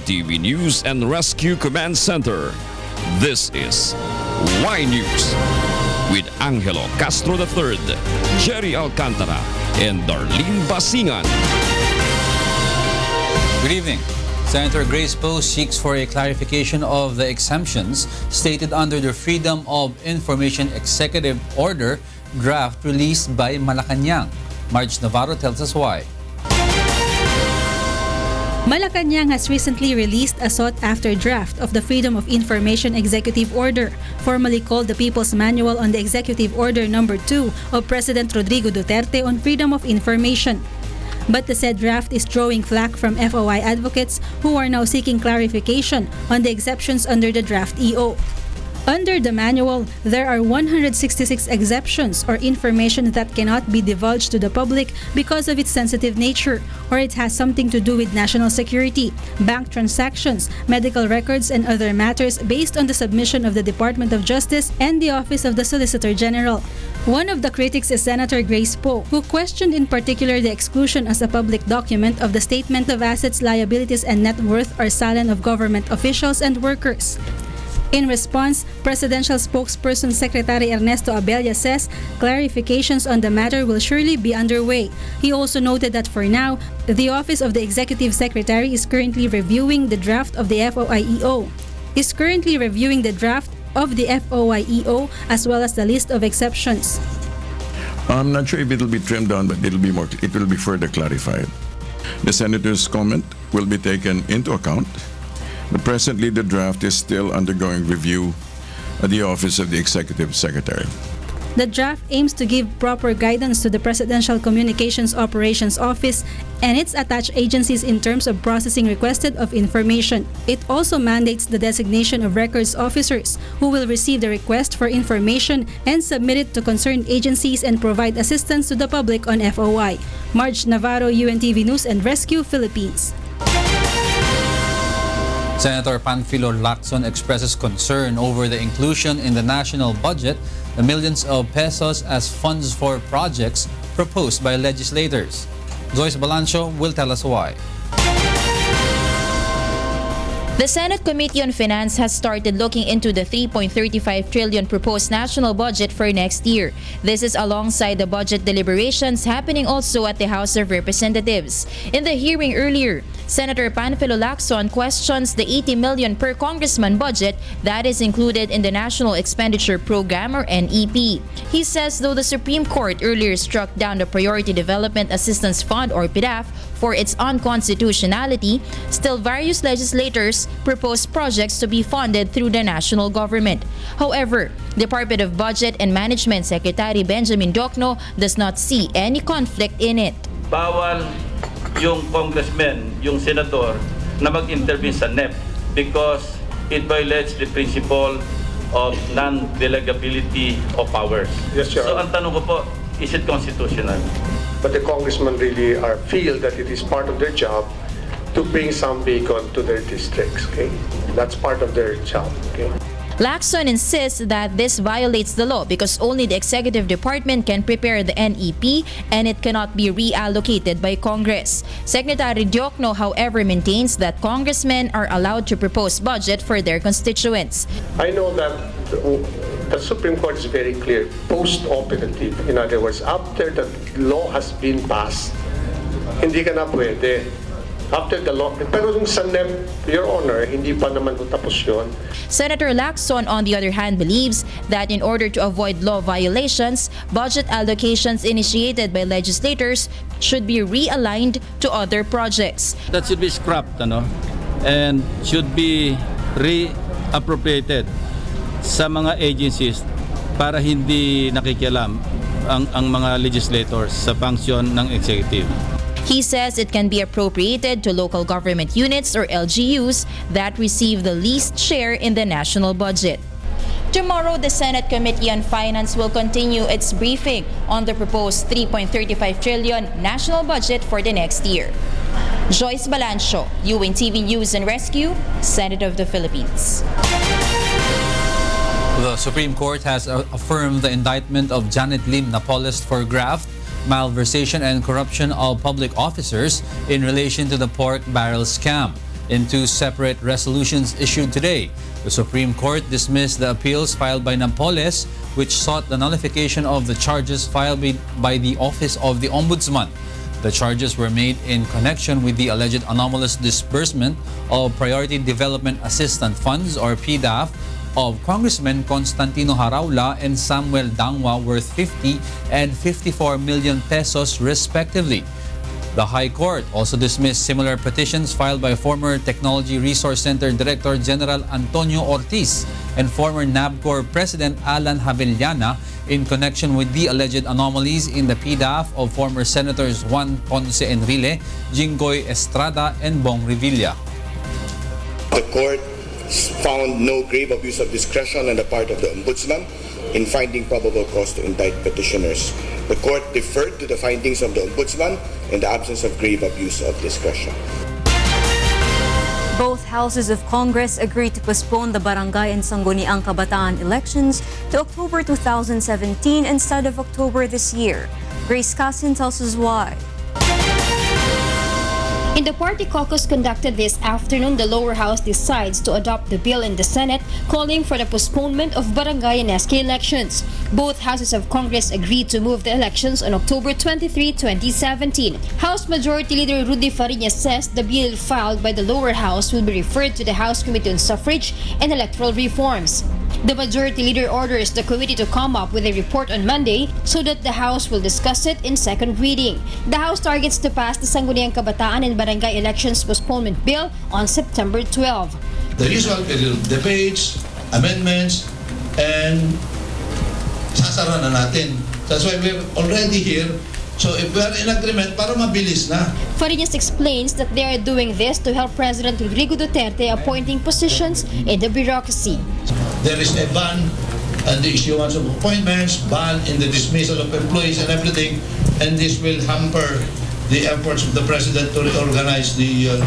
UNTV News and Rescue Command Center. This is Y News with Angelo Castro III, Gerry Alcantara, and Darlene Basingan. Good evening. Senator Grace Poe seeks for a clarification of the exemptions stated under the Freedom of Information Executive Order draft released by Malacanang. Marge Navarro tells us why. Malacanang has recently released a sought-after draft of the Freedom of Information Executive Order, formerly called the People's Manual on the Executive Order No. 2 of President Rodrigo Duterte on Freedom of Information. But the said draft is drawing flack from FOI advocates who are now seeking clarification on the exceptions under the draft EO. Under the manual, there are 166 exceptions or information that cannot be divulged to the public because of its sensitive nature or it has something to do with national security, bank transactions, medical records, and other matters based on the submission of the Department of Justice and the Office of the Solicitor General. One of the critics is Senator Grace Poe, who questioned in particular the exclusion as a public document of the Statement of Assets, Liabilities, and Net Worth or SALN of government officials and workers. In response, Presidential Spokesperson Secretary Ernesto Abella says clarifications on the matter will surely be underway. He also noted that for now, the Office of the Executive Secretary is currently reviewing the draft of the FOIEO. As well as the list of exceptions. I'm not sure if it will be trimmed down, but it will be further clarified. The Senator's comment will be taken into account. But presently, the draft is still undergoing review at the Office of the Executive Secretary. The draft aims to give proper guidance to the Presidential Communications Operations Office and its attached agencies in terms of processing requested of information. It also mandates the designation of records officers who will receive the request for information and submit it to concerned agencies and provide assistance to the public on FOI. Marge Navarro, UNTV News and Rescue, Philippines. Senator Panfilo Lacson expresses concern over the inclusion in the national budget the millions of pesos as funds for projects proposed by legislators. Joyce Balancho will tell us why. The Senate Committee on Finance has started looking into the 3.35 trillion proposed national budget for next year. This is alongside the budget deliberations happening also at the House of Representatives. In the hearing earlier, Senator Panfilo Lacson questions the 80 million per congressman budget that is included in the National Expenditure Program or NEP. He says though the Supreme Court earlier struck down the Priority Development Assistance Fund or PDAF for its unconstitutionality, still various legislators propose projects to be funded through the national government. However, Department of Budget and Management Secretary Benjamin Docno does not see any conflict in it. Bawal yung congressman, yung senator na mag-intervene sa NEP because it violates the principle of non-delegability of powers. Yes, Your So Honor. ang tanong ko po, is it constitutional? But the congressmen really feel that it is part of their job to bring some beacon to their districts. Okay, that's part of their job. Okay. Lacson insists that this violates the law because only the executive department can prepare the NEP and it cannot be reallocated by Congress. Secretary Diokno, however, maintains that congressmen are allowed to propose budget for their constituents. I know that the Supreme Court is very clear, post-operative. In other words, after the law has been passed, hindi ka na pwede. After the law, pero yung sa NEP, Your Honor, hindi pa naman tapos yun. Senator Lacson, on the other hand, believes that in order to avoid law violations, budget allocations initiated by legislators should be realigned to other projects. That should be scrapped, and should be reappropriated sa mga agencies para hindi nakikialam ang mga legislators sa function ng executive. He says it can be appropriated to local government units or LGUs that receive the least share in the national budget. Tomorrow, the Senate Committee on Finance will continue its briefing on the proposed 3.35 trillion national budget for the next year. Joyce Balancho, UNTV News and Rescue, Senate of the Philippines. The Supreme Court has affirmed the indictment of Janet Lim Napoles for graft, malversation and corruption of public officers in relation to the pork barrel scam. In 2 separate resolutions issued today, the Supreme Court dismissed the appeals filed by Napoles, which sought the nullification of the charges filed by the Office of the Ombudsman. The charges were made in connection with the alleged anomalous disbursement of Priority Development Assistance Funds or PDAF of Congressmen Constantino Haraula and Samuel Dangwa worth 50 and 54 million pesos respectively. The High Court also dismissed similar petitions filed by former Technology Resource Center Director General Antonio Ortiz and former NABCOR President Alan Javellana in connection with the alleged anomalies in the PDAF of former Senators Juan Ponce Enrile, Jinggoy Estrada, and Bong Revilla. The court found no grave abuse of discretion on the part of the Ombudsman in finding probable cause to indict petitioners. The court deferred to the findings of the Ombudsman in the absence of grave abuse of discretion. Both houses of Congress agreed to postpone the Barangay and Sangguniang Kabataan elections to October 2017 instead of October this year. Grace Casin tells us why. In the party caucus conducted this afternoon, the lower house decides to adopt the bill in the Senate calling for the postponement of barangay and SK elections. Both houses of Congress agreed to move the elections on October 23, 2017. House Majority Leader Rudy Fariñas says the bill filed by the lower house will be referred to the House Committee on Suffrage and Electoral Reforms. The Majority Leader orders the committee to come up with a report on Monday so that the House will discuss it in second reading. The House targets to pass the Sangguniang Kabataan and Barangay Elections Postponement Bill on September 12. The usual period of debates, amendments, and sasara na natin. That's why we're already here. So if we are in agreement, para mabilis na. Fariñas explains that they are doing this to help President Rodrigo Duterte appointing positions in the bureaucracy. There is a ban on the issuance of appointments, ban in the dismissal of employees and everything, and this will hamper the efforts of the President to reorganize the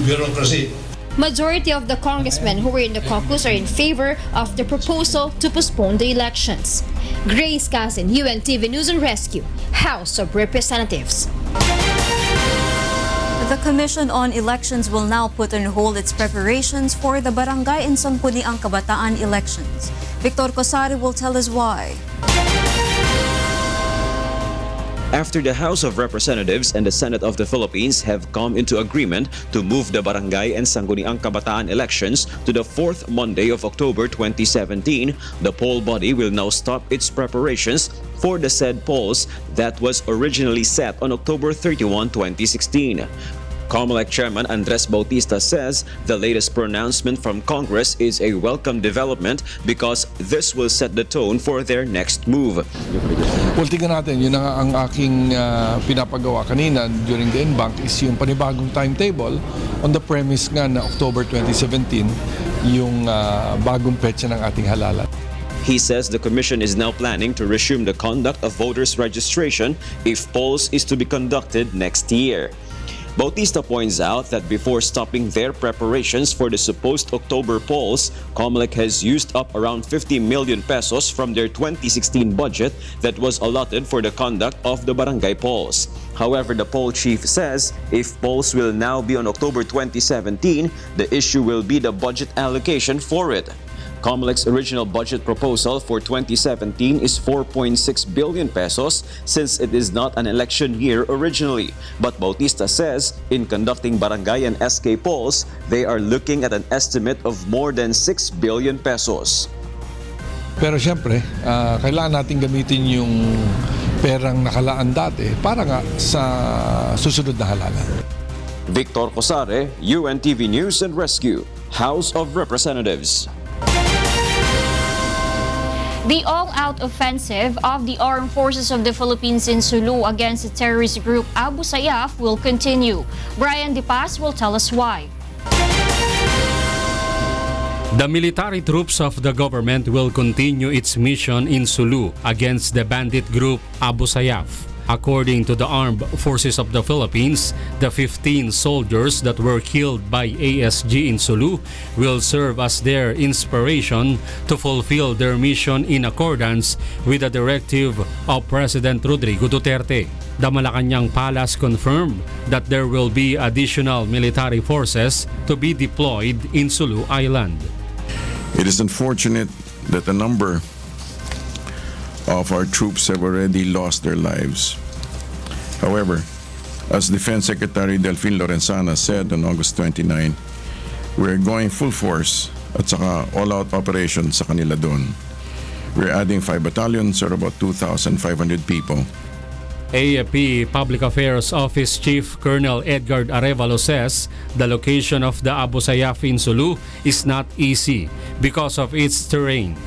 bureaucracy. Majority of the congressmen who were in the caucus are in favor of the proposal to postpone the elections. Grace Casin, UNTV News and Rescue, House of Representatives. The Commission on Elections will now put on hold its preparations for the Barangay and Sangguniang Kabataan elections. Victor Cosari will tell us why. After the House of Representatives and the Senate of the Philippines have come into agreement to move the Barangay and Sangguniang Kabataan elections to the 4th Monday of October 2017, the poll body will now stop its preparations for the said polls that was originally set on October 31, 2016. COMELEC Chairman Andres Bautista says the latest pronouncement from Congress is a welcome development because this will set the tone for their next move. Well, tingnan natin, yun ang aking pinapagawa kanina during the in-bank is yung panibagong timetable on the premise nga na October 2017 yung bagong petsa ng ating halalan. He says the Commission is now planning to resume the conduct of voters' registration if polls is to be conducted next year. Bautista points out that before stopping their preparations for the supposed October polls, COMELEC has used up around 50 million pesos from their 2016 budget that was allotted for the conduct of the barangay polls. However, the poll chief says if polls will now be on October 2017, the issue will be the budget allocation for it. COMELEC's original budget proposal for 2017 is 4.6 billion pesos since it is not an election year originally. But Bautista says in conducting barangay and SK polls, they are looking at an estimate of more than 6 billion pesos. Pero siyempre, kailangan natin gamitin yung perang nakalaan dati para nga sa susunod na halalan. Victor Cosare, UNTV News and Rescue, House of Representatives. The all-out offensive of the Armed Forces of the Philippines in Sulu against the terrorist group Abu Sayyaf will continue. Brian De Paz will tell us why. The military troops of the government will continue its mission in Sulu against the bandit group Abu Sayyaf. According to the Armed Forces of the Philippines, the 15 soldiers that were killed by ASG in Sulu will serve as their inspiration to fulfill their mission in accordance with the directive of President Rodrigo Duterte. The Malacanang Palace confirmed that there will be additional military forces to be deployed in Sulu Island. It is unfortunate that a number of our troops have already lost their lives. However, as Defense Secretary Delfin Lorenzana said on August 29, we're going full force at saka all-out operation sa kanila doon. We're adding 5 battalions or about 2,500 people. AFP Public Affairs Office Chief Colonel Edgar Arevalo says the location of the Abu Sayyaf in Sulu is not easy because of its terrain.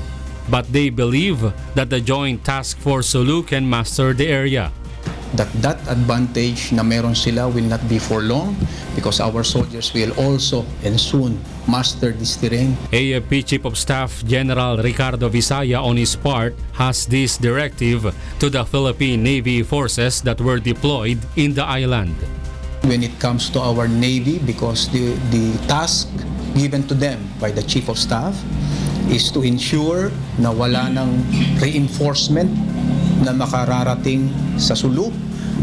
But they believe that the Joint Task Force Sulu can master the area. That advantage na meron sila will not be for long because our soldiers will also and soon master this terrain. AFP Chief of Staff General Ricardo Visaya on his part has this directive to the Philippine Navy forces that were deployed in the island. When it comes to our Navy, because the task given to them by the Chief of Staff is to ensure na wala ng reinforcement na makararating sa Sulu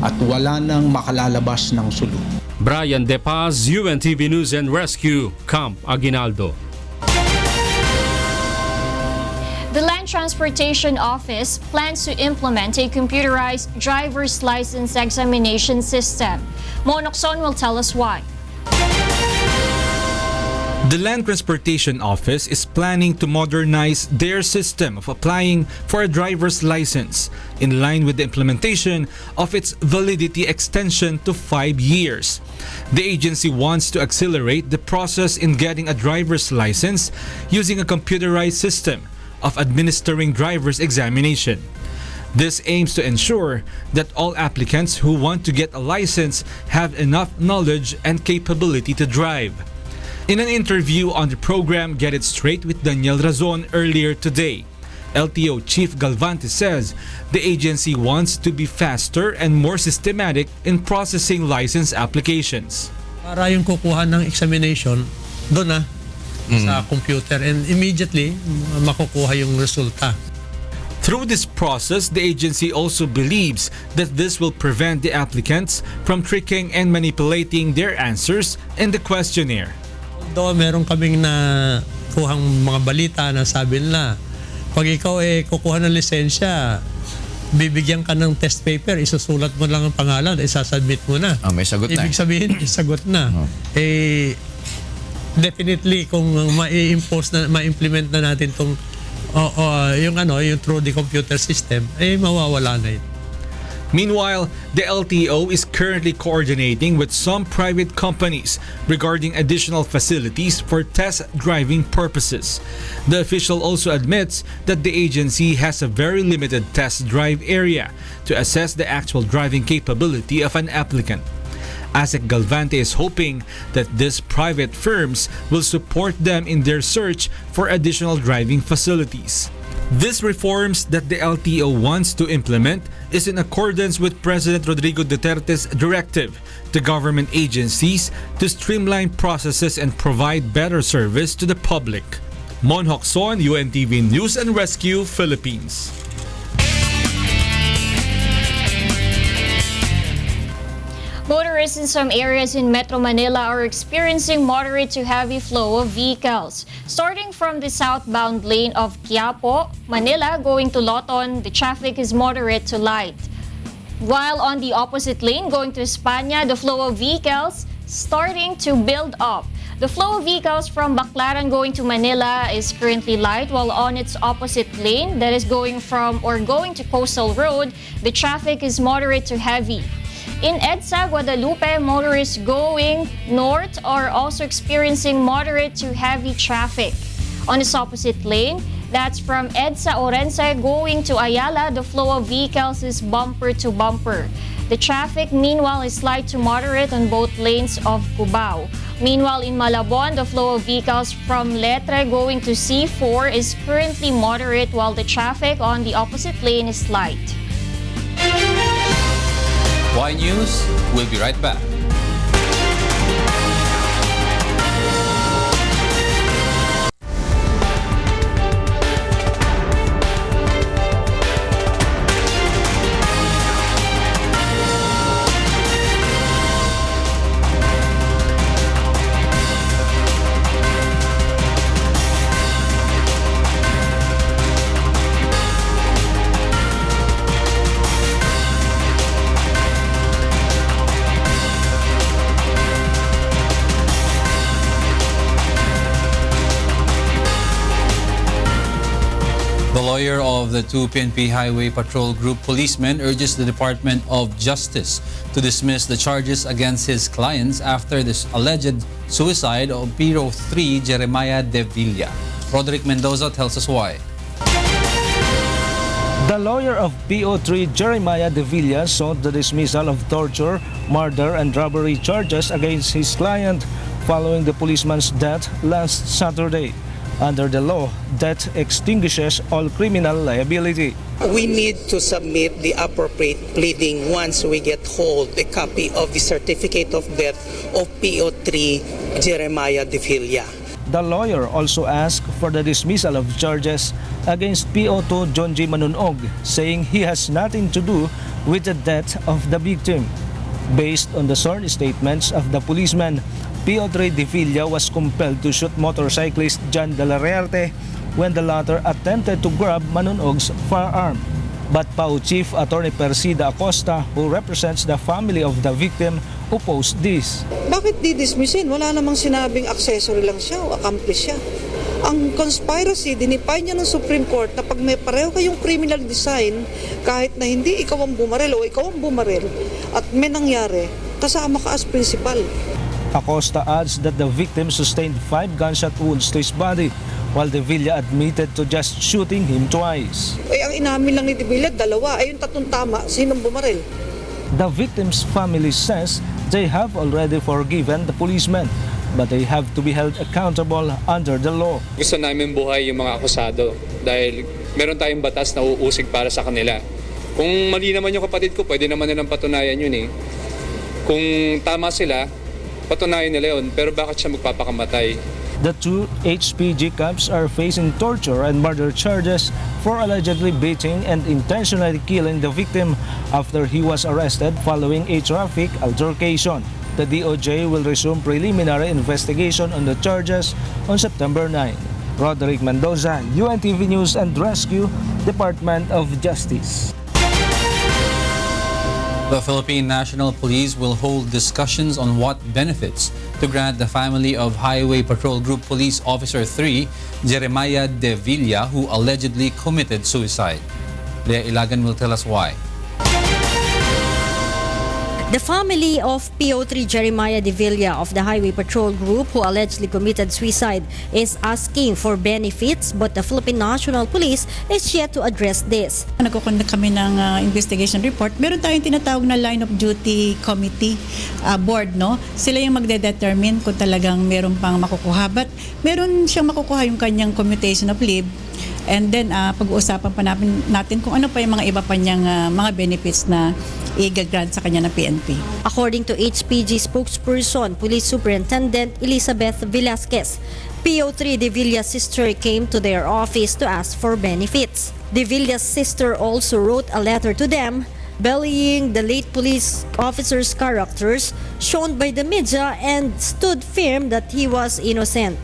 at wala nang makalalabas ng Sulu. Brian De Paz, UNTV News and Rescue, Camp Aguinaldo. The Land Transportation Office plans to implement a computerized driver's license examination system. Monokson will tell us why. The Land Transportation Office is planning to modernize their system of applying for a driver's license in line with the implementation of its validity extension to 5 years. The agency wants to accelerate the process in getting a driver's license using a computerized system of administering driver's examination. This aims to ensure that all applicants who want to get a license have enough knowledge and capability to drive. In an interview on the program Get It Straight with Daniel Razon earlier today, LTO Chief Galvante says the agency wants to be faster and more systematic in processing license applications. Para yung kukuha ng examination, doon sa computer and immediately makukuha yung resulta. Through this process, the agency also believes that this will prevent the applicants from tricking and manipulating their answers in the questionnaire. Although meron kaming na kuhang mga balita na sabi nila, pag ikaw kukuha ng lisensya, bibigyan ka ng test paper, isusulat mo lang ang pangalan, isasubmit mo na. May sagot na. Ibig sabihin, sagot na. Definitely kung ma-impose na, ma-implement na natin tong yung through the computer system, mawawala na ito. Meanwhile, the LTO is currently coordinating with some private companies regarding additional facilities for test driving purposes. The official also admits that the agency has a very limited test drive area to assess the actual driving capability of an applicant. ASEC Galvante is hoping that these private firms will support them in their search for additional driving facilities. These reforms that the LTO wants to implement is in accordance with President Rodrigo Duterte's directive to government agencies to streamline processes and provide better service to the public. Mon Hokson, UNTV News and Rescue, Philippines. Motorists in some areas in Metro Manila are experiencing moderate to heavy flow of vehicles. Starting from the southbound lane of Quiapo, Manila, going to Loton, the traffic is moderate to light. While on the opposite lane, going to España, the flow of vehicles starting to build up. The flow of vehicles from Baclaran going to Manila is currently light, while on its opposite lane, that is going to Coastal Road, the traffic is moderate to heavy. In EDSA, Guadalupe, motorists going north are also experiencing moderate to heavy traffic. On its opposite lane, that's from EDSA Orense going to Ayala, the flow of vehicles is bumper to bumper. The traffic, meanwhile, is light to moderate on both lanes of Cubao. Meanwhile, in Malabon, the flow of vehicles from Letre going to C4 is currently moderate, while the traffic on the opposite lane is light. Y News, we'll be right back. The lawyer of the two PNP Highway Patrol Group policemen urges the Department of Justice to dismiss the charges against his clients after this alleged suicide of Bureau 3 Jeremiah De Villa. Roderick Mendoza tells us why. The lawyer of PO3 Jeremiah De Villa sought the dismissal of torture, murder, and robbery charges against his client following the policeman's death last Saturday. Under the law, death extinguishes all criminal liability. We need to submit the appropriate pleading once we get hold a copy of the certificate of death of PO3 Jeremiah De Villa. The lawyer also asked for the dismissal of charges against PO2 John G. Manunog, saying he has nothing to do with the death of the victim. Based on the sworn statements of the policeman, PO3 De Villa was compelled to shoot motorcyclist John De La Rearte when the latter attempted to grab Manunog's firearm. But PAO Chief Attorney Persida Acosta, who represents the family of the victim, opposed this. Bakit di-dismissin? Wala namang sinabing accessory lang siya o accomplice siya. Ang conspiracy, dinipay niya ng Supreme Court na pag may pareho kayong criminal design, kahit na hindi ikaw ang bumaril o ikaw ang bumaril at may nangyari, kasama ka as principal. Acosta adds that the victim sustained 5 gunshot wounds to his body, while De Villa admitted to just shooting him twice. Ang inamin lang ni De Villa, dalawa. Yung tatlong tama, sinong bumaril? The victim's family says they have already forgiven the policemen, but they have to be held accountable under the law. Gusto namin buhay yung mga akusado dahil meron tayong batas na uusig para sa kanila. Kung mali naman yung kapatid ko, pwede naman nilang patunayan yun eh. Kung tama sila, patunayan nila yun, pero bakit siya magpapakamatay? The two HPG cops are facing torture and murder charges for allegedly beating and intentionally killing the victim after he was arrested following a traffic altercation. The DOJ will resume preliminary investigation on the charges on September 9. Roderick Mendoza, UNTV News and Rescue, Department of Justice. The Philippine National Police will hold discussions on what benefits to grant the family of Highway Patrol Group Police Officer 3, Jeremiah De Villa, who allegedly committed suicide. Lea Ilagan will tell us why. The family of PO3 Jeremiah De Villa of the Highway Patrol Group, who allegedly committed suicide, is asking for benefits, but the Philippine National Police is yet to address this. Nagkukonduct kami ng investigation report. Meron tayong tinatawag na line of duty committee board, no? Sila yung magde-determine kung talagang meron pang makukuha. But meron siyang makukuha yung kanyang commutation of leave. And then, pag-uusapan pa natin kung ano pa yung mga iba pa niyang mga benefits na i-grant sa kanya ng PNP. According to HPG spokesperson, Police Superintendent Elizabeth Velasquez, PO3 De Villa's sister came to their office to ask for benefits. De Villa's sister also wrote a letter to them belying the late police officer's characters shown by the media and stood firm that he was innocent.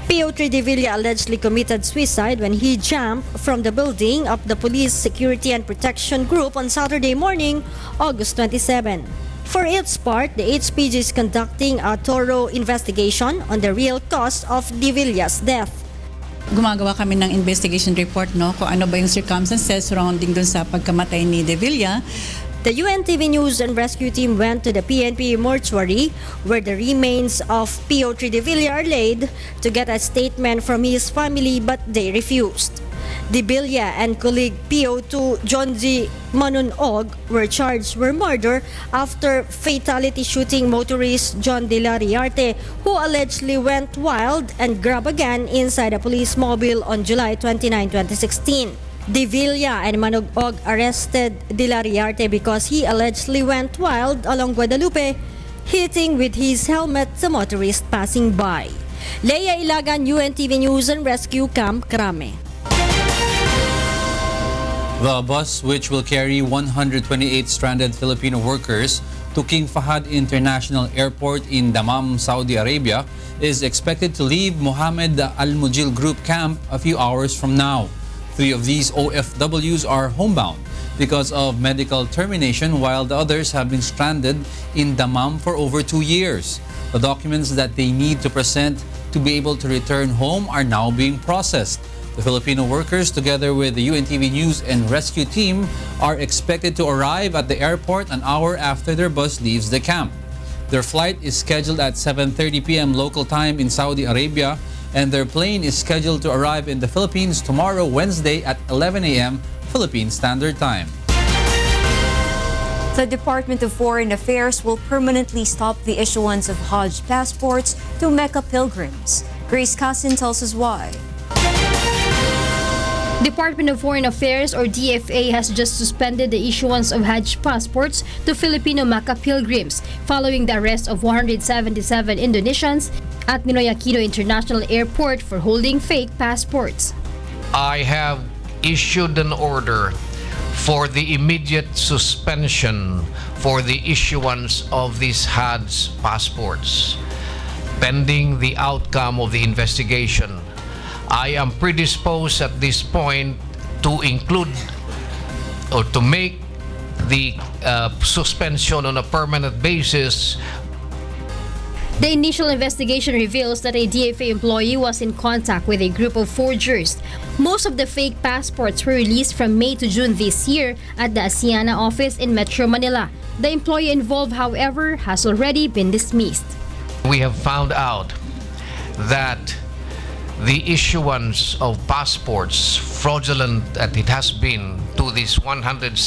PO3 De Villa allegedly committed suicide when he jumped from the building of the Police Security and Protection Group on Saturday morning, August 27. For its part, the HPG is conducting a thorough investigation on the real cause of De Villa's death. Gumagawa kami ng investigation report, no, kung ano ba yung circumstances surrounding dun sa pagkamatay ni De Villa. The UNTV News and Rescue team went to the PNP mortuary where the remains of PO3 De Villa are laid to get a statement from his family, but they refused. De Villa and colleague PO2 John G. Manunog were charged with murder after fatality shooting motorist John De La Rearte, who allegedly went wild and grabbed a gun inside a police mobile on July 29, 2016. De Villa and Manugog arrested De La Riarte because he allegedly went wild along Guadalupe, hitting with his helmet the motorist passing by. Leia Ilagan, UNTV News and Rescue Camp Krame. The bus, which will carry 128 stranded Filipino workers to King Fahad International Airport in Dammam, Saudi Arabia, is expected to leave Mohammed Al Mujil Group camp a few hours from now. 3 of these OFWs are homebound because of medical termination, while the others have been stranded in Dammam for over 2 years. The documents that they need to present to be able to return home are now being processed. The Filipino workers, together with the UNTV News and Rescue team, are expected to arrive at the airport an hour after their bus leaves the camp. Their flight is scheduled at 7:30 p.m. local time in Saudi Arabia, and their plane is scheduled to arrive in the Philippines tomorrow, Wednesday at 11 a.m. Philippine Standard Time. The Department of Foreign Affairs will permanently stop the issuance of Hajj passports to Mecca pilgrims. Grace Cassin tells us why. Department of Foreign Affairs or DFA has just suspended the issuance of Hajj passports to Filipino Mecca pilgrims following the arrest of 177 Indonesians at Ninoy Aquino International Airport for holding fake passports. I have issued an order for the immediate suspension for the issuance of these Hajj passports, pending the outcome of the investigation. I am predisposed at this point to include or to make the suspension on a permanent basis. The initial investigation reveals that a DFA employee was in contact with a group of forgers. Most of the fake passports were released from May to June this year at the Asiana office in Metro Manila. The employee involved, however, has already been dismissed. We have found out that the issuance of passports, fraudulent that it has been to these 177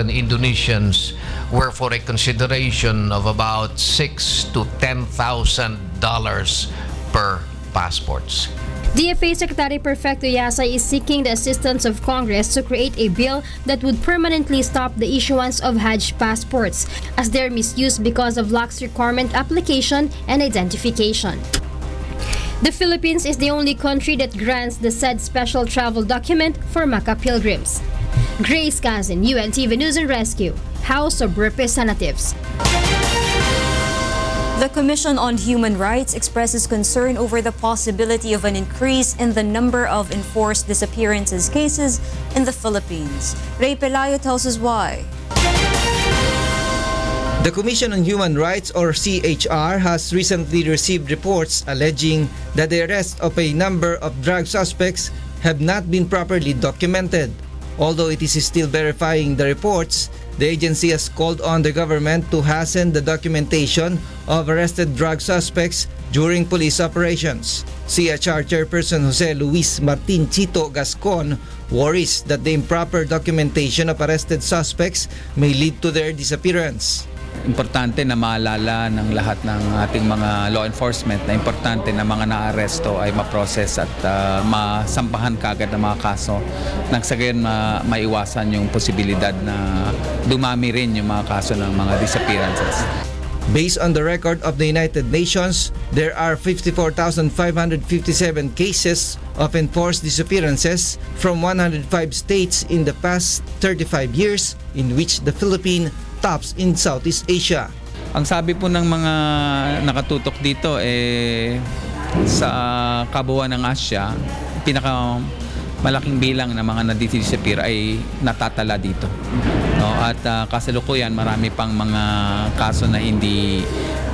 Indonesians, were for a consideration of about $6,000 to $10,000 per passports. DFA Secretary Perfecto Yasay is seeking the assistance of Congress to create a bill that would permanently stop the issuance of Hajj passports, as they're misused because of lax requirement application and identification. The Philippines is the only country that grants the said special travel document for Mecca pilgrims. Grace Cousin, UNTV News and Rescue, House of Representatives. The Commission on Human Rights expresses concern over the possibility of an increase in the number of enforced disappearances cases in the Philippines. Ray Pelayo tells us why. The Commission on Human Rights, or CHR, has recently received reports alleging that the arrest of a number of drug suspects have not been properly documented. Although it is still verifying the reports, the agency has called on the government to hasten the documentation of arrested drug suspects during police operations. CHR Chairperson Jose Luis Martin Chito Gascon worries that the improper documentation of arrested suspects may lead to their disappearance. Importante na maalala ng lahat ng ating mga law enforcement na importante na mga naaresto ay ma-process at masampahan kagad ng mga kaso nang sa gayon maiwasan yung posibilidad na dumami rin yung mga kaso ng mga disappearances. Based on the record of the United Nations, there are 54,557 cases of enforced disappearances from 105 states in the past 35 years, in which the Philippines tops in Southeast Asia. Ang sabi po ng mga nakatutok dito sa kabuuan ng Asya, pinakamalaking bilang ng mga nadidisappear ay natatala dito. No, at kasalukuyan marami pang mga kaso na hindi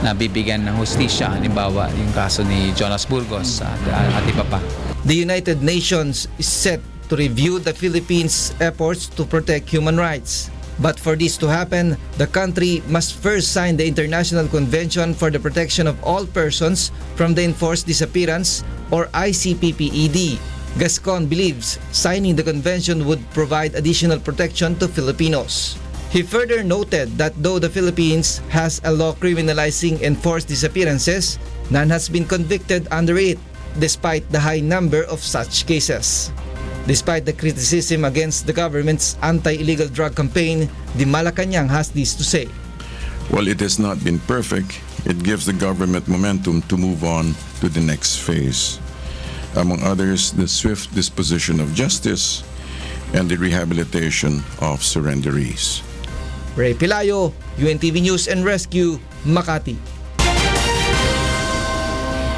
nabibigyan ng hustisya. Halimbawa, yung kaso ni Jonas Burgos at iba pa. The United Nations is set to review the Philippines' efforts to protect human rights. But for this to happen, the country must first sign the International Convention for the Protection of All Persons from the Enforced Disappearance, or ICPPED. Gascon believes signing the convention would provide additional protection to Filipinos. He further noted that though the Philippines has a law criminalizing enforced disappearances, none has been convicted under it, despite the high number of such cases. Despite the criticism against the government's anti-illegal drug campaign, the Malacanang has this to say. While it has not been perfect, it gives the government momentum to move on to the next phase. Among others, the swift disposition of justice and the rehabilitation of surrenderees. Ray Pilayo, UNTV News and Rescue, Makati.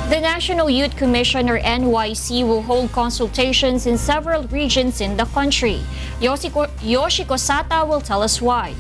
The National Youth Commission or NYC will hold consultations in several regions in the country. Yoshiko Sata will tell us why.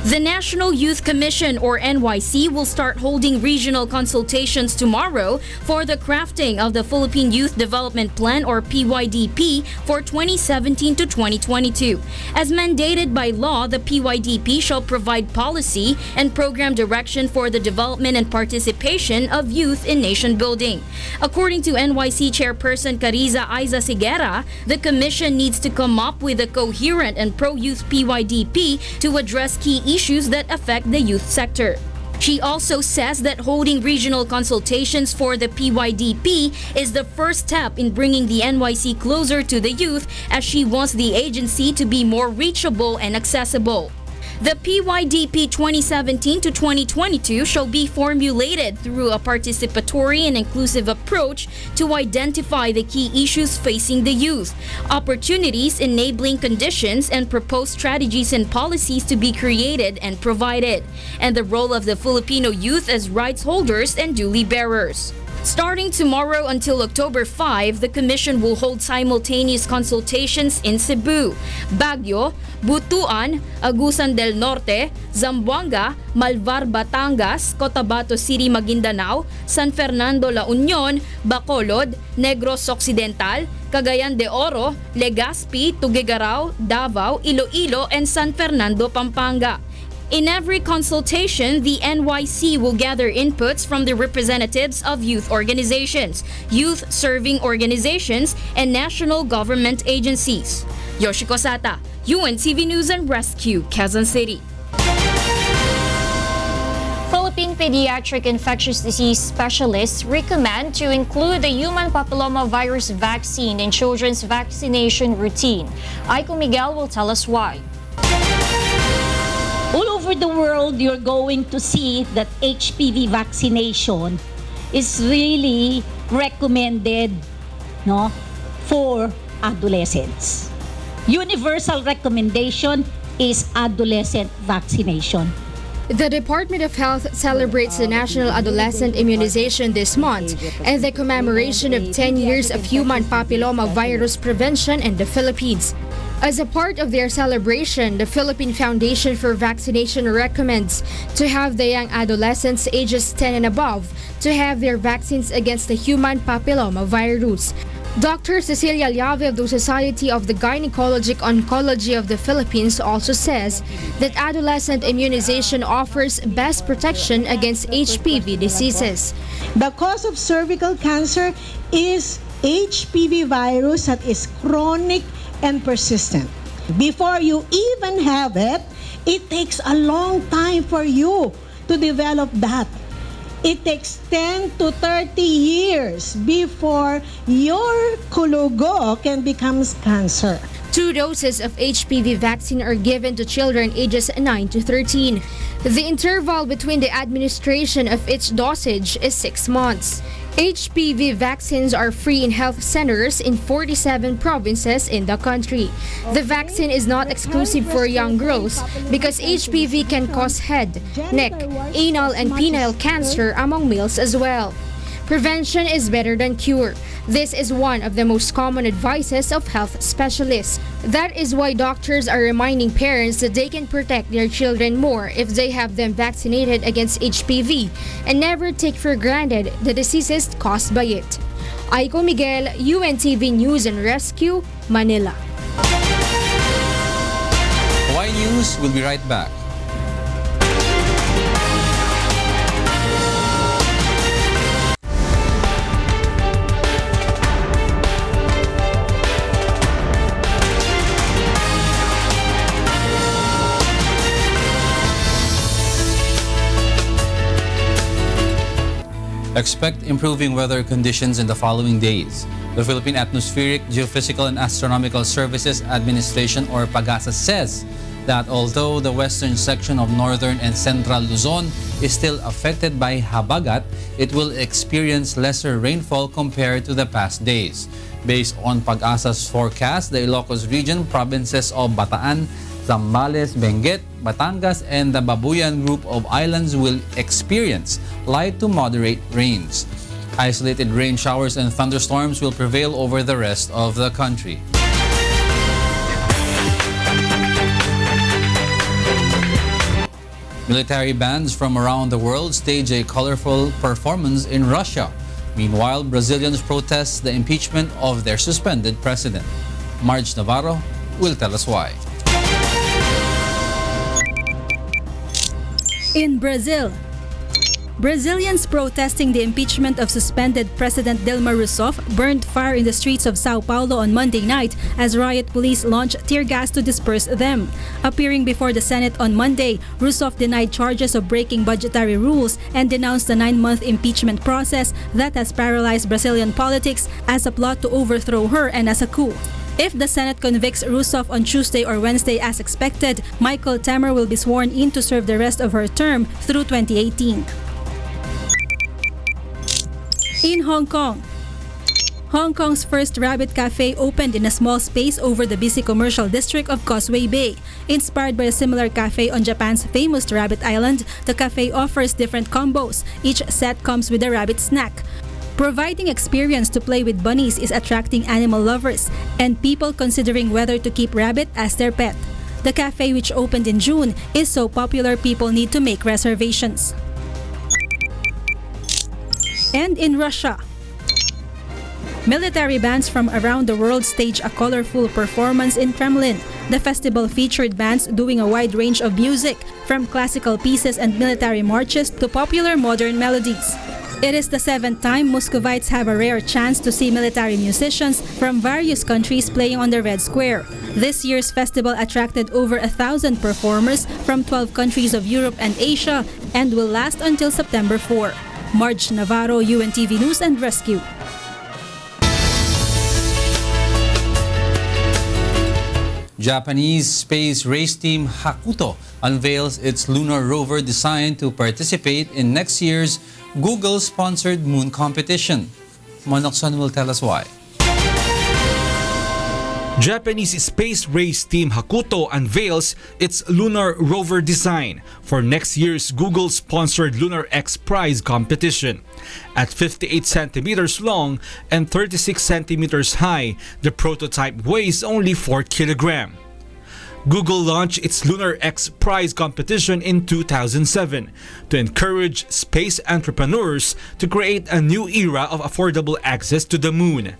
The National Youth Commission or NYC will start holding regional consultations tomorrow for the crafting of the Philippine Youth Development Plan or PYDP for 2017 to 2022. As mandated by law, the PYDP shall provide policy and program direction for the development and participation of youth in nation building. According to NYC Chairperson Cariza Aiza Sigera, the Commission needs to come up with a coherent and pro-youth PYDP to address key issues that affect the youth sector. She also says that holding regional consultations for the PYDP is the first step in bringing the NYC closer to the youth, as she wants the agency to be more reachable and accessible. The PYDP 2017 to 2022 shall be formulated through a participatory and inclusive approach to identify the key issues facing the youth, opportunities, enabling conditions, and proposed strategies and policies to be created and provided, and the role of the Filipino youth as rights holders and duty bearers. Starting tomorrow until October 5, the Commission will hold simultaneous consultations in Cebu, Baguio, Butuan, Agusan del Norte, Zamboanga, Malvar, Batangas, Cotabato City, Maguindanao, San Fernando, La Union, Bacolod, Negros Occidental, Cagayan de Oro, Legazpi, Tuguegarao, Davao, Iloilo, and San Fernando, Pampanga. In every consultation, the NYC will gather inputs from the representatives of youth organizations, youth-serving organizations, and national government agencies. Yoshiko Sata, UNTV News and Rescue, Quezon City. Philippine pediatric infectious disease specialists recommend to include the human papillomavirus vaccine in children's vaccination routine. Aiko Miguel will tell us why. All over the world, you're going to see that HPV vaccination is really recommended, no, for adolescents. Universal recommendation is adolescent vaccination. The Department of Health celebrates the National Adolescent Immunization this month and the commemoration of 10 years of human papillomavirus prevention in the Philippines. As a part of their celebration, the Philippine Foundation for Vaccination recommends to have the young adolescents ages 10 and above to have their vaccines against the human papillomavirus. Dr. Cecilia Llave of the Society of the Gynecologic Oncology of the Philippines also says that adolescent immunization offers best protection against HPV diseases. The cause of cervical cancer is HPV virus that is chronic and persistent. Before you even have it, it takes a long time for you to develop that. It takes 10 to 30 years before your kulugo can become cancer. 2 doses of HPV vaccine are given to children ages 9 to 13. The interval between the administration of each dosage is 6 months. HPV vaccines are free in health centers in 47 provinces in the country. The vaccine is not exclusive for young girls because HPV can cause head, neck, anal, and penile cancer among males as well. Prevention is better than cure. This is one of the most common advices of health specialists. That is why doctors are reminding parents that they can protect their children more if they have them vaccinated against HPV and never take for granted the diseases caused by it. Aiko Miguel, UNTV News and Rescue, Manila. Hawaii News will be right back. expect improving weather conditions in the following days. The Philippine Atmospheric, Geophysical and Astronomical Services Administration, or PAGASA, says that although the western section of northern and central Luzon is still affected by habagat, it will experience lesser rainfall compared to the past days. Based on PAGASA's forecast, the Ilocos region, provinces of Bataan, Zambales, Benguet, Batangas, and the Babuyan group of islands will experience light to moderate rains. Isolated rain showers and thunderstorms will prevail over the rest of the country. Military bands from around the world stage a colorful performance in Russia. Meanwhile, Brazilians protest the impeachment of their suspended president. Marge Navarro will tell us why. In Brazil, Brazilians protesting the impeachment of suspended President Dilma Rousseff burned fire in the streets of Sao Paulo on Monday night as riot police launched tear gas to disperse them. Appearing before the Senate on Monday, Rousseff denied charges of breaking budgetary rules and denounced the 9-month impeachment process that has paralyzed Brazilian politics as a plot to overthrow her and as a coup. If the Senate convicts Rousseff on Tuesday or Wednesday as expected, Michael Temer will be sworn in to serve the rest of her term through 2018. In Hong Kong, Hong Kong's first rabbit cafe opened in a small space over the busy commercial district of Causeway Bay. Inspired by a similar cafe on Japan's famous Rabbit Island, the cafe offers different combos. Each set comes with a rabbit snack. Providing experience to play with bunnies is attracting animal lovers and people considering whether to keep rabbit as their pet. The cafe, which opened in June, is so popular people need to make reservations. And in Russia, military bands from around the world stage a colorful performance in Kremlin. The festival featured bands doing a wide range of music, from classical pieces and military marches to popular modern melodies. It is the 7th time Muscovites have a rare chance to see military musicians from various countries playing on the Red Square. This year's festival attracted over 1,000 performers from 12 countries of Europe and Asia and will last until September 4. Marge Navarro, UNTV News and Rescue. Japanese space race team Hakuto unveils its lunar rover designed to participate in next year's Google-sponsored moon competition. Monokson will tell us why. Japanese space race team Hakuto unveils its lunar rover design for next year's Google-sponsored Lunar X Prize competition. At 58 centimeters long and 36 centimeters high, the prototype weighs only 4 kilograms. Google launched its Lunar X Prize competition in 2007 to encourage space entrepreneurs to create a new era of affordable access to the moon.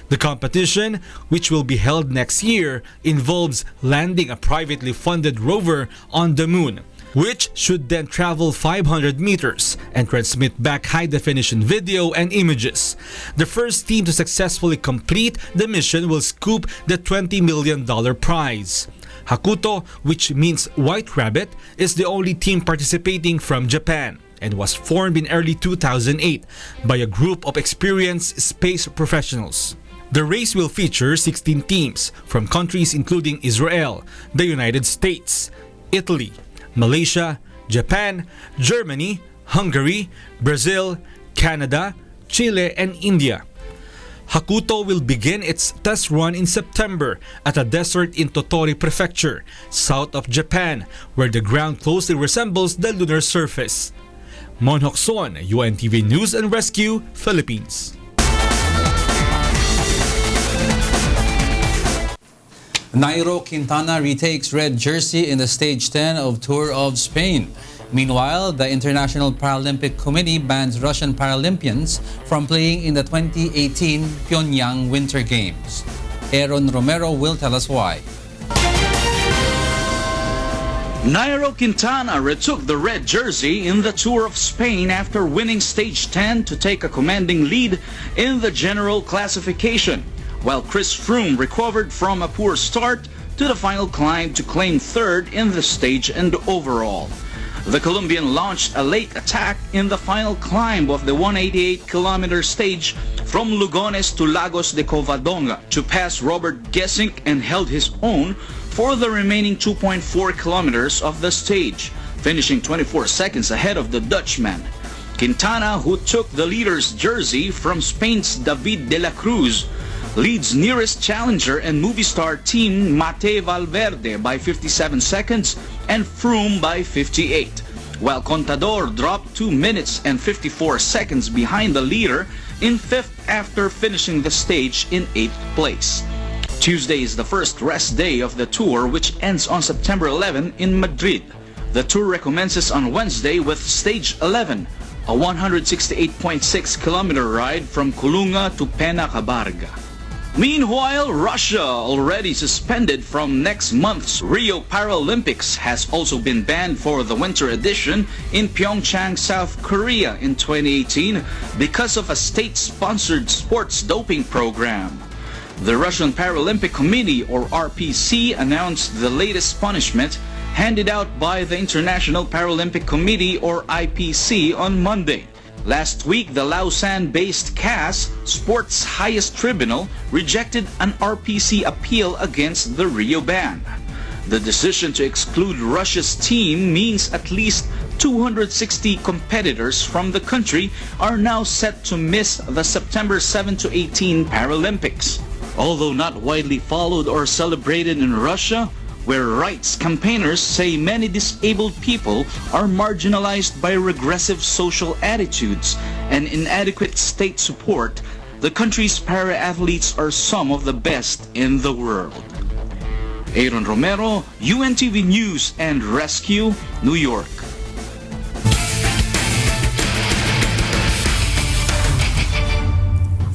The competition, which will be held next year, involves landing a privately funded rover on the moon, which should then travel 500 meters and transmit back high-definition video and images. The first team to successfully complete the mission will scoop the $20 million prize. Hakuto, which means white rabbit, is the only team participating from Japan and was formed in early 2008 by a group of experienced space professionals. The race will feature 16 teams from countries including Israel, the United States, Italy, Malaysia, Japan, Germany, Hungary, Brazil, Canada, Chile, and India. Hakuto will begin its test run in September at a desert in Tottori Prefecture, south of Japan, where the ground closely resembles the lunar surface. Monhok Son, UNTV News and Rescue, Philippines. Nairo Quintana retakes red jersey in the Stage 10 of Tour of Spain. Meanwhile, the International Paralympic Committee bans Russian Paralympians from playing in the 2018 Pyongyang Winter Games. Aaron Romero will tell us why. Nairo Quintana retook the red jersey in the Tour of Spain after winning Stage 10 to take a commanding lead in the general classification, while Chris Froome recovered from a poor start to the final climb to claim third in the stage and overall. The Colombian launched a late attack in the final climb of the 188-kilometer stage from Lugones to Lagos de Covadonga to pass Robert Gesink and held his own for the remaining 2.4 kilometers of the stage, finishing 24 seconds ahead of the Dutchman. Quintana, who took the leader's jersey from Spain's David de la Cruz, leads nearest challenger and movie star team Mate Valverde by 57 seconds and Froome by 58, while Contador dropped 2 minutes and 54 seconds behind the leader in 5th after finishing the stage in 8th place. Tuesday is the first rest day of the tour, which ends on September 11 in Madrid. The tour recommences on Wednesday with Stage 11, a 168.6-kilometer ride from Colunga to Pena Cabarga. Meanwhile, Russia, already suspended from next month's Rio Paralympics, has also been banned for the winter edition in Pyeongchang, South Korea in 2018 because of a state-sponsored sports doping program. The Russian Paralympic Committee, or RPC, announced the latest punishment handed out by the International Paralympic Committee, or IPC, on Monday. Last week, the Lausanne-based CAS, sport's highest tribunal, rejected an RPC appeal against the Rio ban. The decision to exclude Russia's team means at least 260 competitors from the country are now set to miss the September 7 to 18 Paralympics. Although not widely followed or celebrated in Russia, where rights campaigners say many disabled people are marginalized by regressive social attitudes and inadequate state support, the country's para-athletes are some of the best in the world. Aaron Romero, UNTV News and Rescue, New York.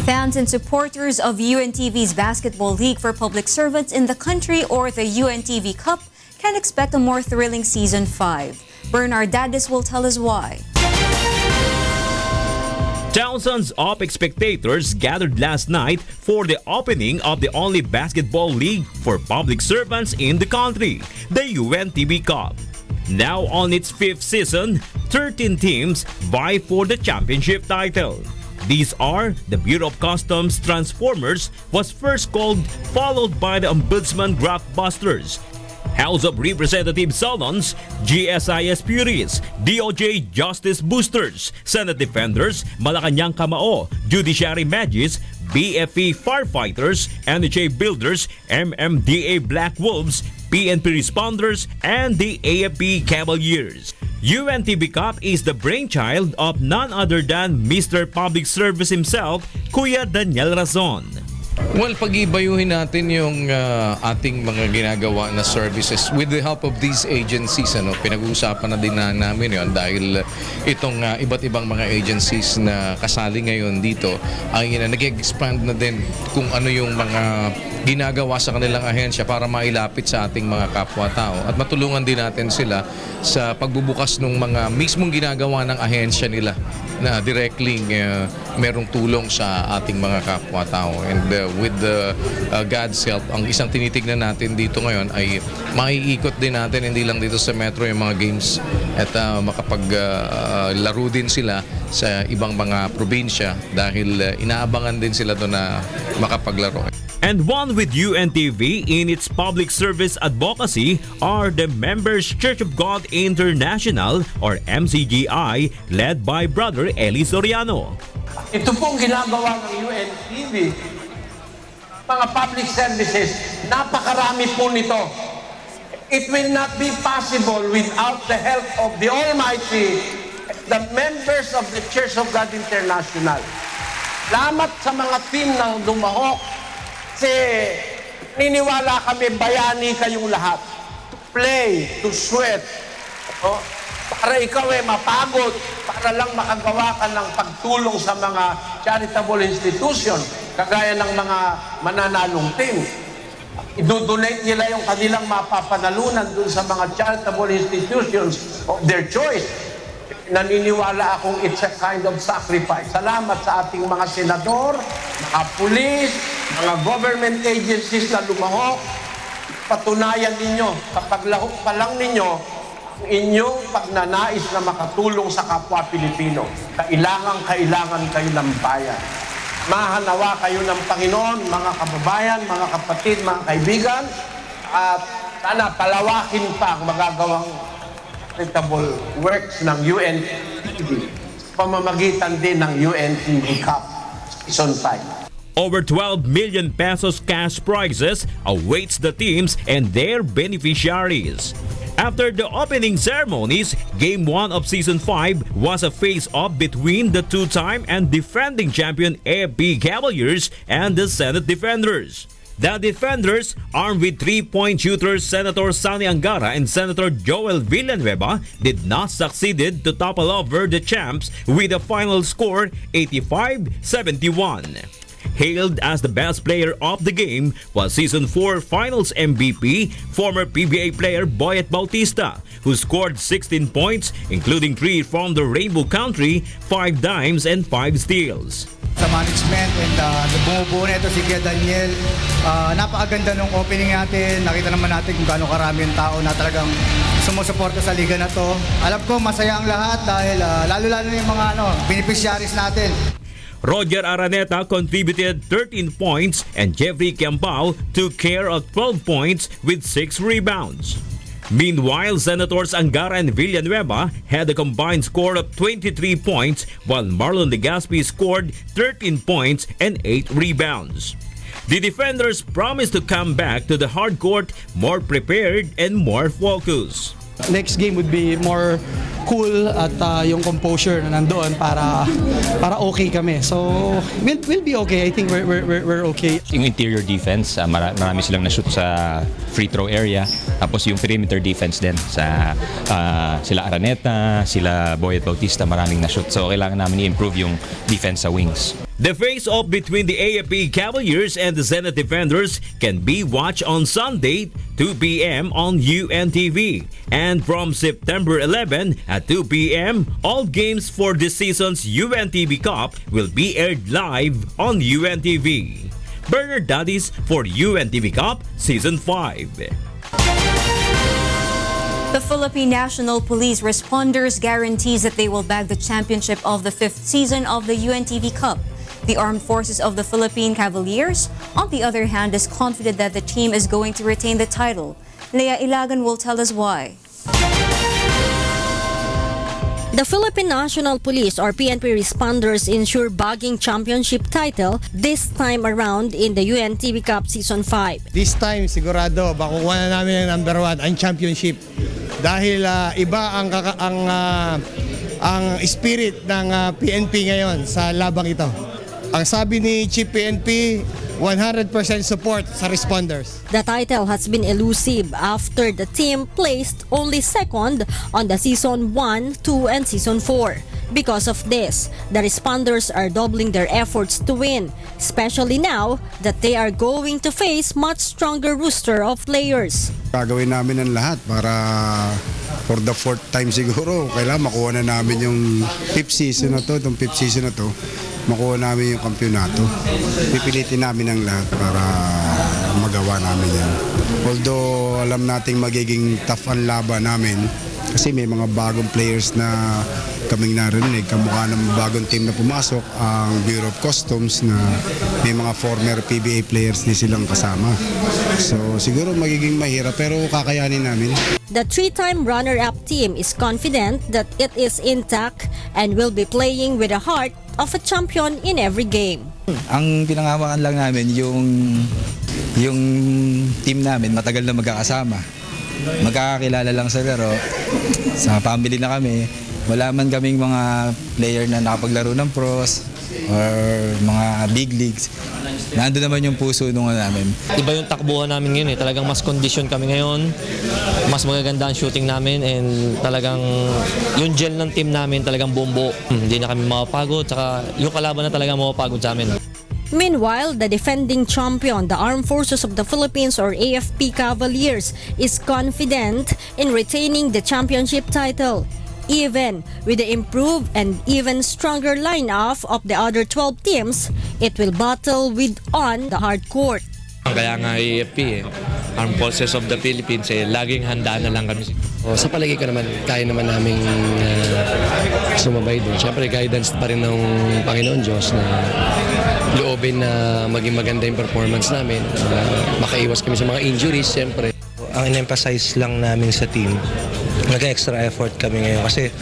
Fans and supporters of UNTV's Basketball League for Public Servants in the country, or the UNTV Cup, can expect a more thrilling Season 5. Bernard Dadis will tell us why. Thousands of spectators gathered last night for the opening of the only basketball league for public servants in the country, the UNTV Cup. Now on its 5th season, 13 teams vie for the championship title. These are the Bureau of Customs Transformers, was first called, followed by the Ombudsman Graftbusters, House of Representatives Salons, GSIS Puris, DOJ Justice Boosters, Senate Defenders, Malacanang Kamao, Judiciary Magis, BFE Firefighters, NHA Builders, MMDA Black Wolves, PNP Responders, and the AFP Cavaliers. UNTV Cup is the brainchild of none other than Mr. Public Service himself, Kuya Daniel Razon. Well, pag-ibayuhin natin yung ating mga ginagawa na services with the help of these agencies. Pinag-uusapan na din namin yun dahil itong iba't ibang mga agencies na kasali ngayon dito ay nag-expand na din kung ano yung mga ginagawa sa kanilang ahensya para mailapit sa ating mga kapwa-tao at matulungan din natin sila sa pagbubukas ng mga mismong ginagawa ng ahensya nila na directly merong tulong sa ating mga kapwa-tao. And with God's help, ang isang tinitignan natin dito ngayon ay maiikot din natin hindi lang dito sa metro yung mga games at makapaglaro din sila sa ibang mga probinsya dahil inaabangan din sila doon na makapaglaro. And one with UNTV in its public service advocacy are the Members Church of God International, or MCGI, led by Brother Eli Soriano. Ito pong ginagawa ng UNTV, mga public services, napakarami po nito. It will not be possible without the help of the Almighty, the members of the Church of God International. Salamat sa mga team ng Dumahok. Kasi niniwala kami, bayani kayong lahat. To play, to sweat. Para ikaw mapagod, para lang makagawa ka ng pagtulong sa mga charitable institution, kagaya ng mga mananalong team. I-donate nila yung kanilang mapapanalunan dun sa mga charitable institutions of their choice. Naniniwala akong it's a kind of sacrifice. Salamat sa ating mga senador, mga pulis, mga government agencies na lumahok. Patunayan ninyo, kapag lahok pa lang ninyo, inyong pagnanais na makatulong sa kapwa Pilipino. Kailangan kayo ng bayan. Mahanawa kayo ng Panginoon, mga kababayan, mga kapatid, mga kaibigan, at sana palawakin pa ang magagawang charitable works ng UNTV, pamamagitan din ng UNTV Cup Season 5. Over 12 million pesos cash prizes awaits the teams and their beneficiaries. After the opening ceremonies, Game 1 of Season 5 was a face-off between the two-time and defending champion AFP Cavaliers and the Senate Defenders. The Defenders, armed with 3-point shooters Senator Sonny Angara and Senator Joel Villanueva, did not succeed to topple over the champs with a final score 85-71. Hailed as the best player of the game was Season 4 Finals MVP, former PBA player Boyet Bautista, who scored 16 points, including 3 from the Rainbow Country, 5 dimes, and 5 steals. Sa management and bumubuo na ito si Kuya Daniel. Napakaganda nung opening natin. Nakita naman natin kung gaano karami yung tao na talagang sumusuporta sa liga na to. Alam ko masaya ang lahat dahil lalo-lalo na yung mga beneficiaries natin. Roger Araneta contributed 13 points and Jeffrey Campau took care of 12 points with 6 rebounds. Meanwhile, Senators Angara and Villanueva had a combined score of 23 points while Marlon Legaspi scored 13 points and 8 rebounds. The Defenders promised to come back to the hard court more prepared and more focused. Next game would be more cool at yung composure na nandoon para okay kami. So we'll be okay. I think we're okay. Yung interior defense, marami silang na-shoot sa free throw area. Tapos yung perimeter defense din sa sila Araneta, sila Boyet Bautista, maraming na-shoot. So kailangan namin i-improve yung defense sa wings. The face-off between the AFP Cavaliers and the Senate Defenders can be watched on Sunday, 2 p.m. on UNTV. And from September 11 at 2 p.m., all games for this season's UNTV Cup will be aired live on UNTV. Bernard Daddies for UNTV Cup Season 5. The Philippine National Police responders guarantees that they will bag the championship of the 5th season of the UNTV Cup. The Armed Forces of the Philippine Cavaliers, on the other hand, is confident that the team is going to retain the title. Leah Ilagan will tell us why. The Philippine National Police or PNP responders ensure bagging championship title this time around in the UNTV Cup Season 5. This time sigurado makukuha na namin ang number 1, ang championship. Dahil iba ang spirit ng PNP ngayon sa labang ito. Ang sabi ni Chief PNP, 100% support sa responders. The title has been elusive after the team placed only second on the Season 1, 2, and Season 4. Because of this, the responders are doubling their efforts to win, especially now that they are going to face much stronger roster of players. Gagawin namin ang lahat para for the 4th time siguro, kailangan makuha na namin yung 5th season na to, itong 5th season na to, makuha namin yung kampyonato. Pipilitin namin ang lahat para magawa namin yan. Although alam nating magiging tough ang laban namin kasi may mga bagong players na kaming narinig, kamukha ng bagong team na pumasok, ang Bureau of Customs na may mga former PBA players din silang kasama. So siguro magiging mahirap pero kakayanin namin. The 3-time runner-up team is confident that it is intact and will be playing with the heart of a champion in every game. Ang pinangawakan lang namin yung team namin matagal na magkakasama. Magkakakilala lang sa laro. Sa family na kami. Wala man kaming mga player na nakapaglaro ng pros or mga big leagues. Nandun naman yung puso nung namin. Iba yung takbuhan namin ngayon eh. Talagang mas condition kami ngayon. Mas magaganda ang shooting namin and talagang yung gel ng team namin talagang bumbo. Hindi na kami mapapagod. Saka yung kalaban na talagang mapapagod sa amin. Meanwhile, the defending champion, the Armed Forces of the Philippines or AFP Cavaliers, is confident in retaining the championship title. Even with the improved and even stronger lineup of the other 12 teams, it will battle with on the hard court. Kaya nga AFP eh. Armed Forces of the Philippines, laging handa na lang kami. Sa palagay ko naman, kaya naman namin sumabay doon. Siyempre, guidance pa rin ng Panginoon Diyos na loobin na maging maganda yung performance namin. Makaiwas kami sa mga injuries, siyempre. Ang in-emphasize lang namin sa team, nag-extra effort kami ngayon kasi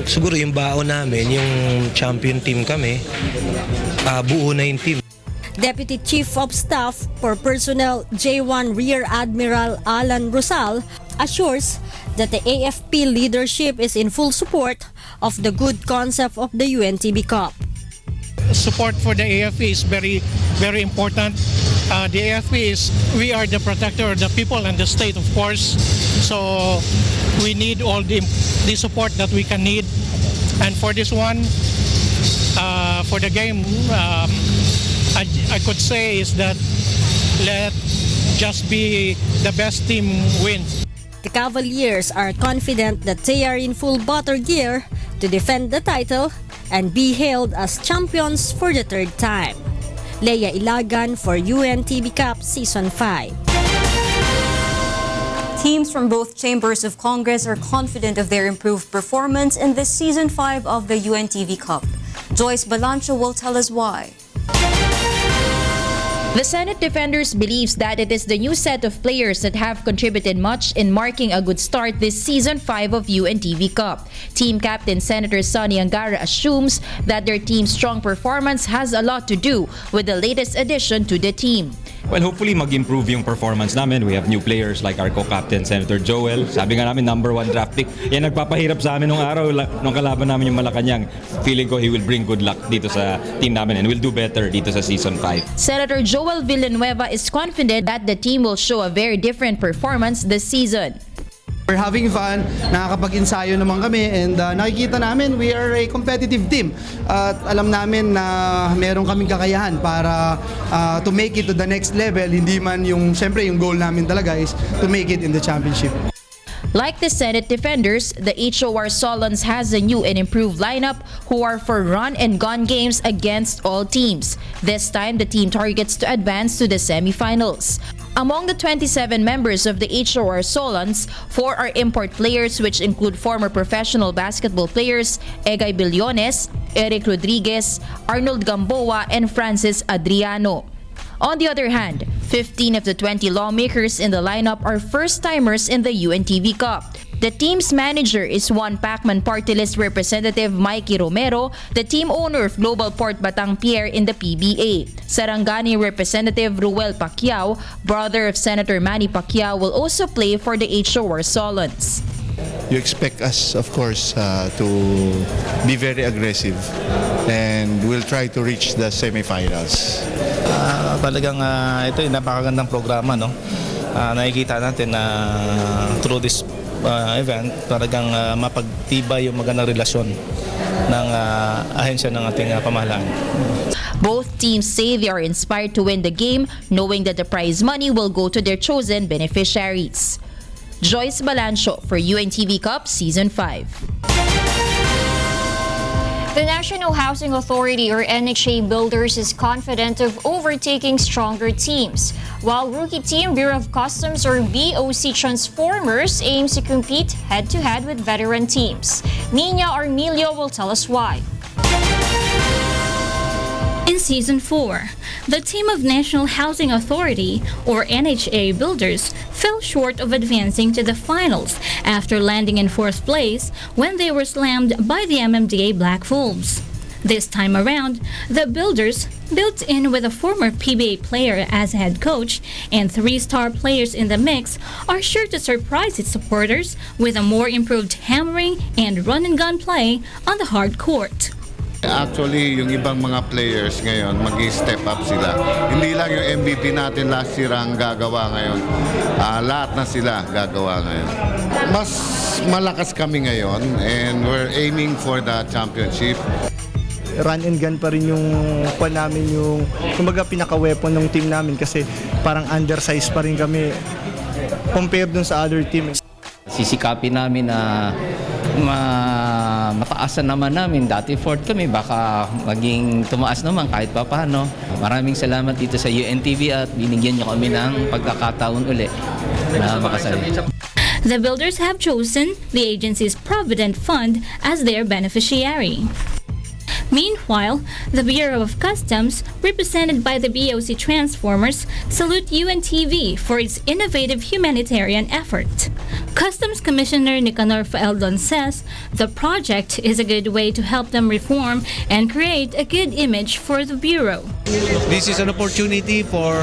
siguro yung baon namin, yung champion team kami, buo na yung team. Deputy Chief of Staff for Personnel J1 Rear Admiral Alan Rosal assures that the AFP leadership is in full support of the good concept of the UNTV Cup. Support for the AFP is very, very important. The AFP we are the protector of the people and the state, of course. So we need all the support that we can need. And for this one, for the game, I could say is that let just be the best team win. The Cavaliers are confident that they are in full battle gear to defend the title and be hailed as champions for the third time. Leia Ilagan for UNTV Cup Season 5. Teams from both chambers of Congress are confident of their improved performance in this Season 5 of the UNTV Cup. Joyce Balancho will tell us why. The Senate Defenders believes that it is the new set of players that have contributed much in marking a good start this Season 5 of UNTV Cup. Team Captain Senator Sonny Angara assumes that their team's strong performance has a lot to do with the latest addition to the team. Well, hopefully mag-improve yung performance namin. We have new players like our co-captain, Senator Joel. Sabi nga namin, #1 draft pick. Yan nagpapahirap sa amin nung araw, nung kalaban namin yung Malacanang. Feeling ko he will bring good luck dito sa team namin and will do better dito sa Season 5. Senator Joel Villanueva is confident that the team will show a very different performance this season. We're having fun, nakakapag-ensayo naman kami, and nakikita namin we are a competitive team. At alam namin na meron kaming kakayahan para to make it to the next level. Hindi man siyempre yung goal namin talaga is to make it in the championship. Like the Senate Defenders, the HOR Solons has a new and improved lineup who are for run and gun games against all teams. This time, the team targets to advance to the semifinals. Among the 27 members of the HOR Solons, 4 are import players which include former professional basketball players Egay Billones, Eric Rodriguez, Arnold Gamboa, and Francis Adriano. On the other hand, 15 of the 20 lawmakers in the lineup are first-timers in the UNTV Cup. The team's manager is one Pacman Party List Representative Mikey Romero, the team owner of Global Port Batang Pier in the PBA. Sarangani Representative Ruel Pacquiao, brother of Senator Manny Pacquiao, will also play for the HOR Solons. You expect us, of course, to be very aggressive and we'll try to reach the semifinals. Talagang ito yung napakagandang programa, no? Nakikita natin na through this event, talagang mapagtibay yung magandang relasyon ng ahensya ng ating pamahalaan. Both teams say they are inspired to win the game, knowing that the prize money will go to their chosen beneficiaries. Joyce Balancho for UNTV Cup Season 5. The National Housing Authority or NHA Builders is confident of overtaking stronger teams, while rookie team Bureau of Customs or BOC Transformers aims to compete head-to-head with veteran teams. Nina Armilio will tell us why. In Season 4, the team of National Housing Authority, or NHA Builders, fell short of advancing to the finals after landing in 4th place when they were slammed by the MMDA Black Wolves. This time around, the Builders, built in with a former PBA player as head coach and 3-star players in the mix, are sure to surprise its supporters with a more improved hammering and run-and-gun play on the hard court. Actually, yung ibang mga players ngayon, mag-step up sila. Hindi lang yung MVP natin last year ang gagawa ngayon. Lahat na sila gagawa ngayon. Mas malakas kami ngayon and we're aiming for the championship. Run and gun pa rin yung namin, yung kumbaga pinaka-weapon ng team namin kasi parang undersized pa rin kami compared dun sa other team. Sisikapin namin na mataasan naman namin. Dati fourth kami, baka maging tumaas naman kahit pa paano. Maraming salamat dito sa UNTV at binigyan niyo kami ng pagkakataon uli na makasali. The builders have chosen the agency's Provident Fund as their beneficiary. Meanwhile, the Bureau of Customs, represented by the BOC Transformers, salute UNTV for its innovative humanitarian effort. Customs Commissioner Nicanor Faeldon says the project is a good way to help them reform and create a good image for the Bureau. This is an opportunity for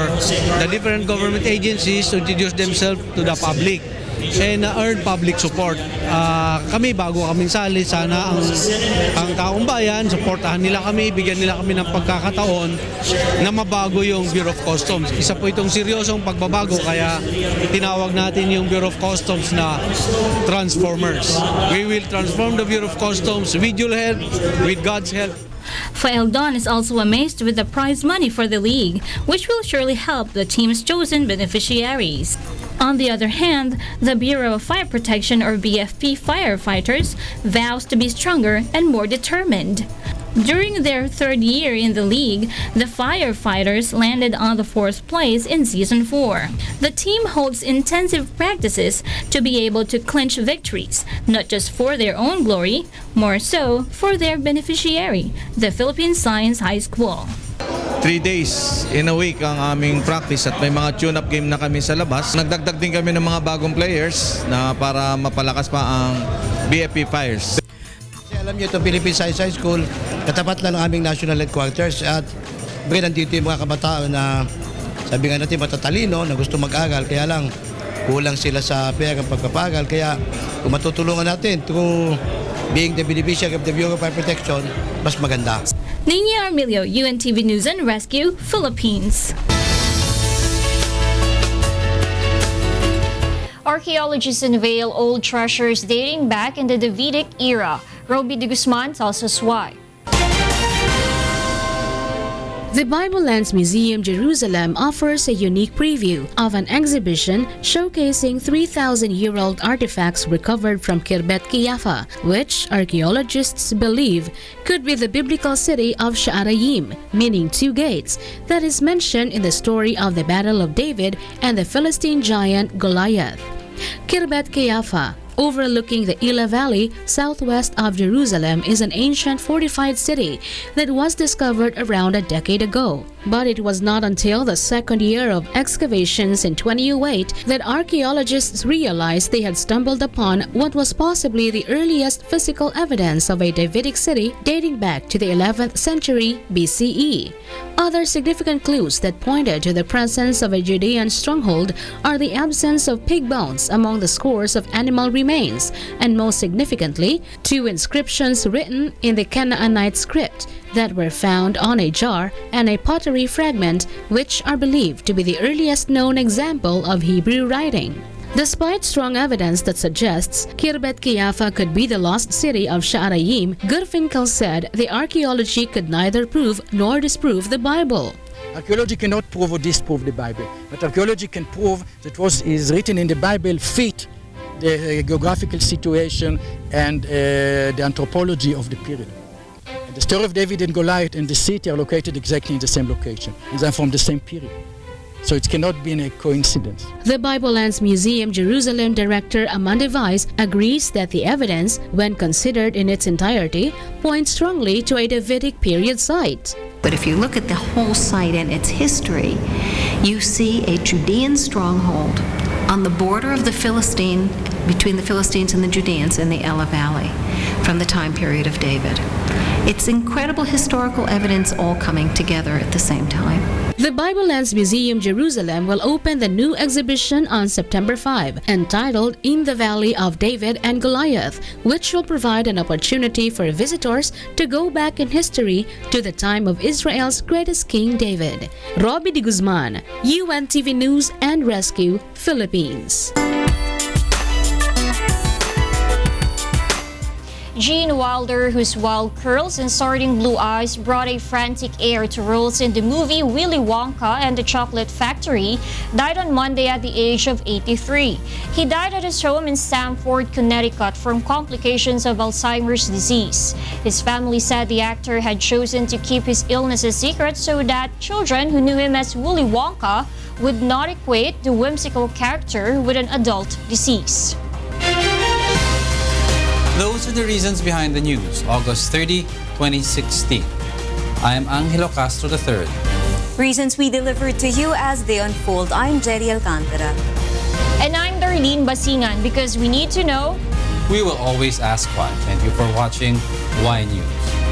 the different government agencies to introduce themselves to the public and earn public support. Kami, bago kaming sali, sana ang taong bayan, supportahan nila kami, bigyan nila kami ng pagkakataon na mabago yung Bureau of Customs. Isa po itong seryosong pagbabago, kaya tinawag natin yung Bureau of Customs na Transformers. We will transform the Bureau of Customs with your help, with God's help. Faeldon is also amazed with the prize money for the league, which will surely help the team's chosen beneficiaries. On the other hand, the Bureau of Fire Protection, or BFP firefighters, vows to be stronger and more determined. During their third year in the league, the firefighters landed on the 4th place in Season 4. The team holds intensive practices to be able to clinch victories, not just for their own glory, more so for their beneficiary, the Philippine Science High School. 3 days in a week ang aming practice at may mga tune-up game na kami sa labas. Nagdagdag din kami ng mga bagong players na para mapalakas pa ang BFP Fires. Kasi alam niyo, itong Philippine Science High School, katapat lang ng aming national headquarters at nandito yung mga kabataan na sabi nga natin matatalino na gusto mag-aral, kaya lang kulang sila sa perang pagpapagal. Kaya kung matutulungan natin through being the beneficiary of the Bureau of Fire Protection, mas maganda. Nina Armilio, UNTV News and Rescue, Philippines. Archaeologists unveil old treasures dating back in the Davidic era. Roby de Guzman tells us why. The Bible Lands Museum Jerusalem offers a unique preview of an exhibition showcasing 3,000-year-old artifacts recovered from Khirbet Qiyafah, which archaeologists believe could be the biblical city of Sha'arayim, meaning 2 gates, that is mentioned in the story of the Battle of David and the Philistine giant Goliath. Khirbet Qiyafah, overlooking the Elah Valley southwest of Jerusalem, is an ancient fortified city that was discovered around a decade ago. But it was not until the second year of excavations in 2008 that archaeologists realized they had stumbled upon what was possibly the earliest physical evidence of a Davidic city dating back to the 11th century BCE. Other significant clues that pointed to the presence of a Judean stronghold are the absence of pig bones among the scores of animal remains, and most significantly, 2 inscriptions written in the Canaanite script that were found on a jar and a pottery fragment, which are believed to be the earliest known example of Hebrew writing. Despite strong evidence that suggests Khirbet Qiyafah could be the lost city of Sha'arayim, Gurfinkel said the archaeology could neither prove nor disprove the Bible. Archaeology cannot prove or disprove the Bible, but archaeology can prove that what is written in the Bible fit the geographical situation and the anthropology of the period. And the story of David and Goliath and the city are located exactly in the same location, and they're from the same period. So it cannot be a coincidence. The Bible Lands Museum Jerusalem director Amanda Weiss agrees that the evidence, when considered in its entirety, points strongly to a Davidic period site. But if you look at the whole site and its history, you see a Judean stronghold on the border of the Philistine, between the Philistines and the Judeans in the Elah Valley from the time period of David. It's incredible historical evidence all coming together at the same time. The Bible Lands Museum Jerusalem will open the new exhibition on September 5, entitled In the Valley of David and Goliath, which will provide an opportunity for visitors to go back in history to the time of Israel's greatest king David. Roby de Guzman, UNTV News and Rescue, Philippines. Gene Wilder, whose wild curls and starting blue eyes brought a frantic air to roles in the movie Willy Wonka and the Chocolate Factory, died on Monday at the age of 83. He died at his home in Stamford, Connecticut from complications of Alzheimer's disease. His family said the actor had chosen to keep his illness a secret so that children who knew him as Willy Wonka would not equate the whimsical character with an adult disease. Those are the reasons behind the news, August 30, 2016. I am Angelo Castro III. Reasons we delivered to you as they unfold. I'm Gerry Alcantara. And I'm Darlene Basingan, because we need to know. We will always ask why. Thank you for watching Why News.